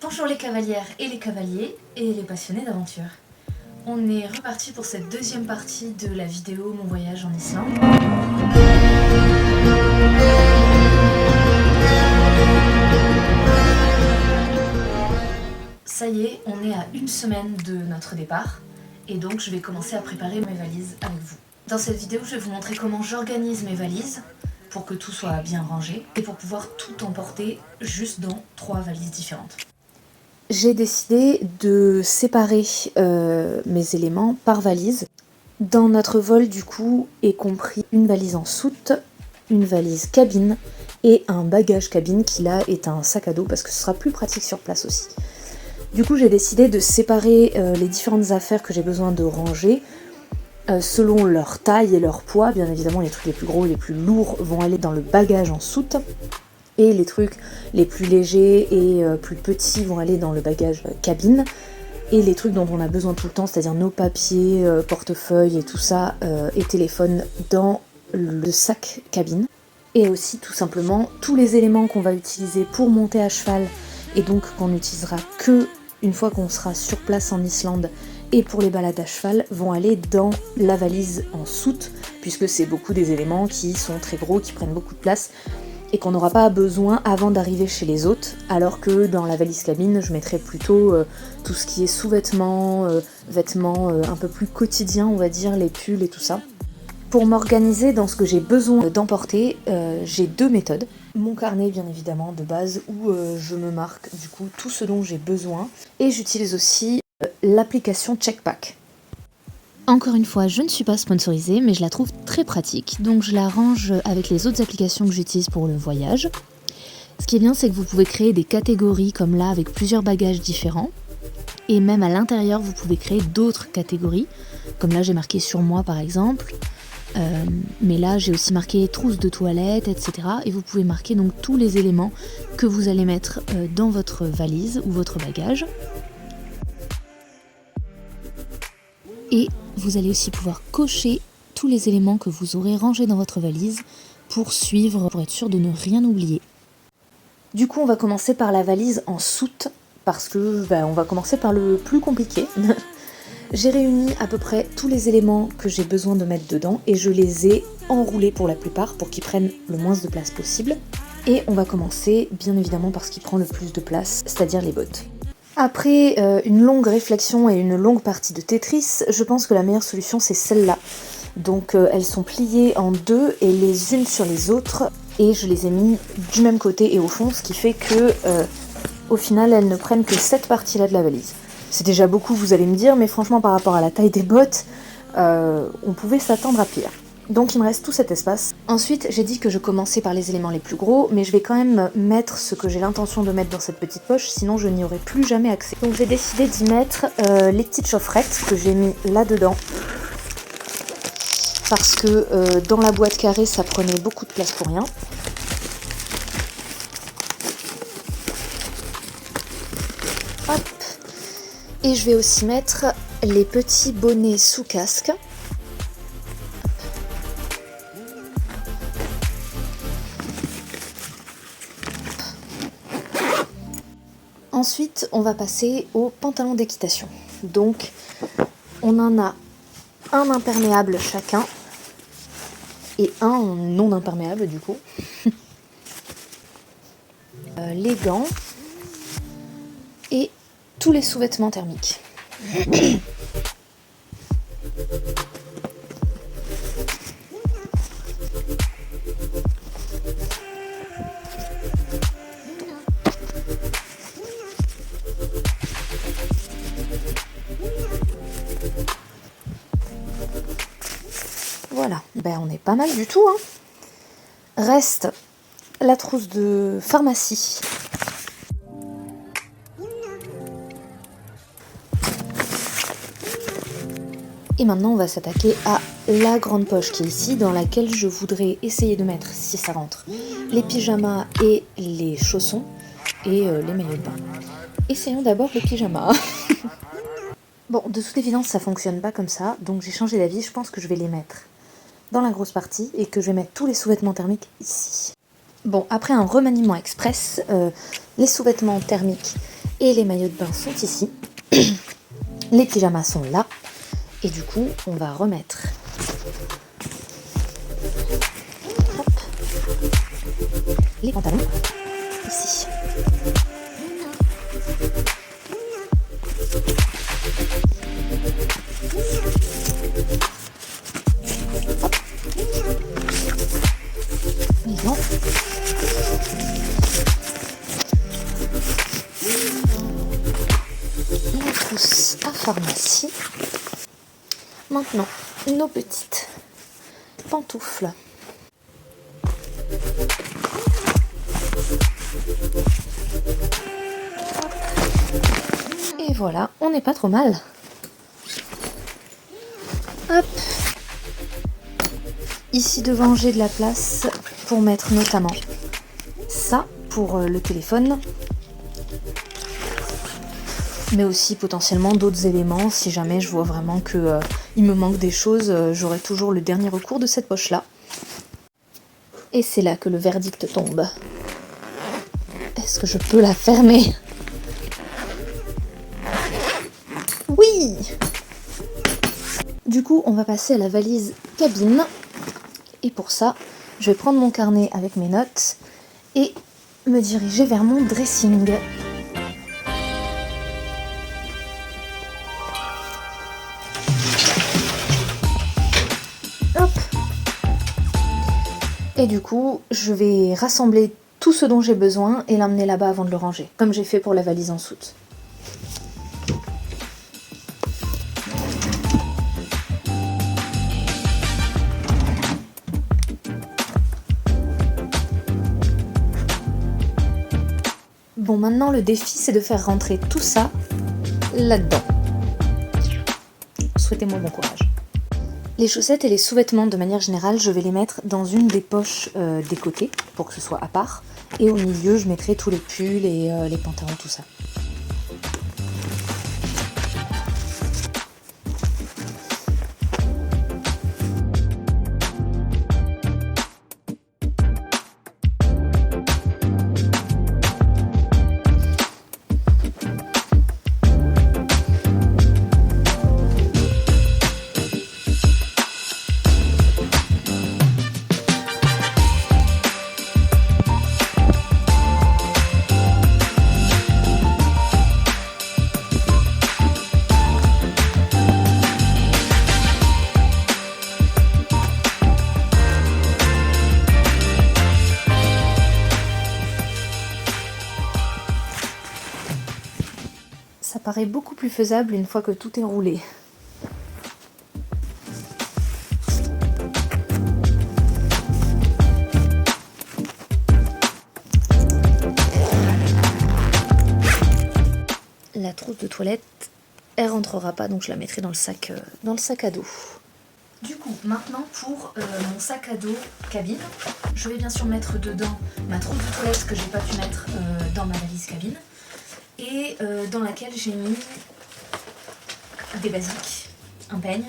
Bonjour les cavalières et les cavaliers et les passionnés d'aventure. On est reparti pour cette deuxième partie de la vidéo Mon voyage en Islande. Ça y est, on est à une semaine de notre départ et donc je vais commencer à préparer mes valises avec vous. Dans cette vidéo, je vais vous montrer comment j'organise mes valises pour que tout soit bien rangé et pour pouvoir tout emporter juste dans 3 valises différentes. J'ai décidé de séparer mes éléments par valise. Dans notre vol, du coup, est compris une valise en soute, une valise cabine et un bagage cabine qui là est un sac à dos parce que ce sera plus pratique sur place aussi. Du coup, j'ai décidé de séparer les différentes affaires que j'ai besoin de ranger selon leur taille et leur poids. Bien évidemment, les trucs les plus gros, les plus lourds vont aller dans le bagage en soute. Et les trucs les plus légers et plus petits vont aller dans le bagage cabine. Et les trucs dont on a besoin tout le temps, c'est-à-dire nos papiers, portefeuille et tout ça, et téléphone dans le sac cabine. Et aussi tout simplement tous les éléments qu'on va utiliser pour monter à cheval et donc qu'on n'utilisera que une fois qu'on sera sur place en Islande et pour les balades à cheval vont aller dans la valise en soute puisque c'est beaucoup des éléments qui sont très gros, qui prennent beaucoup de place et qu'on n'aura pas besoin avant d'arriver chez les hôtes, alors que dans la valise cabine, je mettrai plutôt tout ce qui est sous-vêtements, vêtements un peu plus quotidiens, on va dire, les pulls et tout ça. Pour m'organiser dans ce que j'ai besoin d'emporter, j'ai 2 méthodes. Mon carnet, bien évidemment, de base, où je me marque du coup tout ce dont j'ai besoin. Et j'utilise aussi l'application Checkpack. Encore une fois, je ne suis pas sponsorisée, mais je la trouve très pratique, donc je la range avec les autres applications que j'utilise pour le voyage. Ce qui est bien, c'est que vous pouvez créer des catégories comme là, avec plusieurs bagages différents, et même à l'intérieur, vous pouvez créer d'autres catégories, comme là j'ai marqué sur moi par exemple, mais là j'ai aussi marqué trousse de toilette, etc. Et vous pouvez marquer donc tous les éléments que vous allez mettre dans votre valise ou votre bagage. Et vous allez aussi pouvoir cocher tous les éléments que vous aurez rangés dans votre valise pour suivre, pour être sûr de ne rien oublier. Du coup, on va commencer par la valise en soute parce que on va commencer par le plus compliqué. J'ai réuni à peu près tous les éléments que j'ai besoin de mettre dedans et je les ai enroulés pour la plupart pour qu'ils prennent le moins de place possible. Et on va commencer bien évidemment par ce qui prend le plus de place, c'est-à-dire les bottes. Après une longue réflexion et une longue partie de Tetris, je pense que la meilleure solution c'est celle-là. Donc elles sont pliées en 2 et les unes sur les autres et je les ai mis du même côté et au fond, ce qui fait que au final elles ne prennent que cette partie-là de la valise. C'est déjà beaucoup, vous allez me dire, mais franchement par rapport à la taille des bottes, on pouvait s'attendre à pire. Donc il me reste tout cet espace. Ensuite, j'ai dit que je commençais par les éléments les plus gros, mais je vais quand même mettre ce que j'ai l'intention de mettre dans cette petite poche, sinon je n'y aurai plus jamais accès. Donc j'ai décidé d'y mettre les petites chaufferettes que j'ai mis là-dedans. Parce que dans la boîte carrée, ça prenait beaucoup de place pour rien. Hop. Et je vais aussi mettre les petits bonnets sous casque. Ensuite, on va passer aux pantalons d'équitation. Donc, on en a un imperméable chacun et un non imperméable du coup. Les gants et tous les sous-vêtements thermiques. Voilà, on est pas mal du tout, hein. Reste la trousse de pharmacie. Et maintenant, on va s'attaquer à la grande poche qui est ici, dans laquelle je voudrais essayer de mettre, si ça rentre, les pyjamas et les chaussons et les maillots de bain. Essayons d'abord les pyjamas. Bon, de toute évidence, ça fonctionne pas comme ça, donc j'ai changé d'avis. Je pense que je vais les mettre dans la grosse partie et que je vais mettre tous les sous-vêtements thermiques ici. Bon, après un remaniement express, les sous-vêtements thermiques Et les maillots de bain sont ici. Les pyjamas sont là. Et du coup, on va remettre les pantalons ici. Hop. Les gants. La trousse à pharmacie. Maintenant, nos petites pantoufles. Et voilà, on n'est pas trop mal. Hop. Ici devant, j'ai de la place pour mettre notamment ça pour le téléphone. Mais aussi potentiellement d'autres éléments si jamais je vois vraiment que il me manque des choses, j'aurai toujours le dernier recours de cette poche là. Et c'est là que le verdict tombe. Est-ce que je peux la fermer? Oui! Du coup on va passer à la valise cabine. Et pour ça, je vais prendre mon carnet avec mes notes et me diriger vers mon dressing. Hop. Et du coup, je vais rassembler tout ce dont j'ai besoin et l'emmener là-bas avant de le ranger, comme j'ai fait pour la valise en soute. Bon, maintenant le défi c'est de faire rentrer tout ça là-dedans. Souhaitez-moi bon courage. Les chaussettes et les sous-vêtements de manière générale, je vais les mettre dans une des poches des côtés pour que ce soit à part. Et au milieu, je mettrai tous les pulls et les pantalons, tout ça. Ça paraît beaucoup plus faisable une fois que tout est roulé. La trousse de toilette, elle rentrera pas, donc je la mettrai dans le sac à dos. Du coup, maintenant pour mon sac à dos cabine, je vais bien sûr mettre dedans ma trousse de toilette que j'ai pas pu mettre dans ma valise cabine. Et dans laquelle j'ai mis des basiques, un peigne,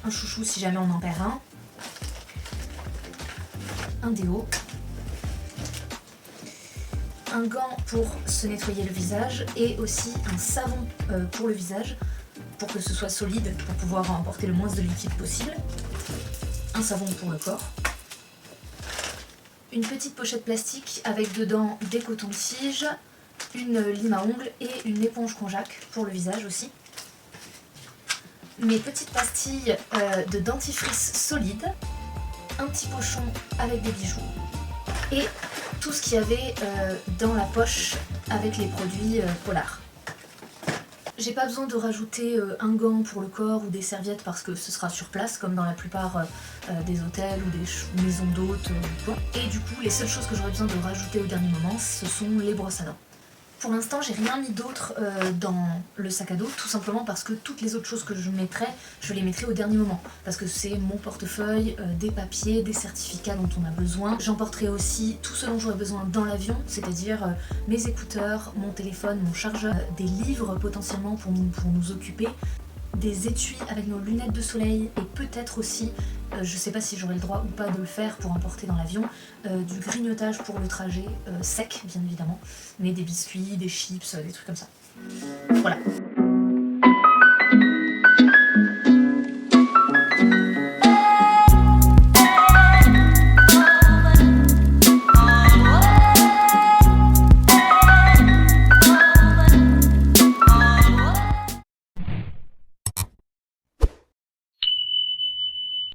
un chouchou si jamais on en perd un déo, un gant pour se nettoyer le visage et aussi un savon pour le visage pour que ce soit solide pour pouvoir emporter le moins de liquide possible, un savon pour le corps, une petite pochette plastique avec dedans des cotons-tiges, une lime à ongles et une éponge konjac pour le visage aussi. Mes petites pastilles de dentifrice solide, un petit pochon avec des bijoux et tout ce qu'il y avait dans la poche avec les produits Polar. J'ai pas besoin de rajouter un gant pour le corps ou des serviettes parce que ce sera sur place comme dans la plupart des hôtels ou des maisons d'hôtes. Et du coup, les seules choses que j'aurais besoin de rajouter au dernier moment, ce sont les brosses à dents. Pour l'instant, j'ai rien mis d'autre dans le sac à dos, tout simplement parce que toutes les autres choses que je mettrai, je les mettrai au dernier moment. Parce que c'est mon portefeuille, des papiers, des certificats dont on a besoin. J'emporterai aussi tout ce dont j'aurai besoin dans l'avion, c'est-à-dire mes écouteurs, mon téléphone, mon chargeur, des livres potentiellement pour nous occuper. des étuis avec nos lunettes de soleil et peut-être aussi, je sais pas si j'aurai le droit ou pas de le faire pour emporter dans l'avion, du grignotage pour le trajet, sec bien évidemment, mais des biscuits, des chips, des trucs comme ça. Voilà.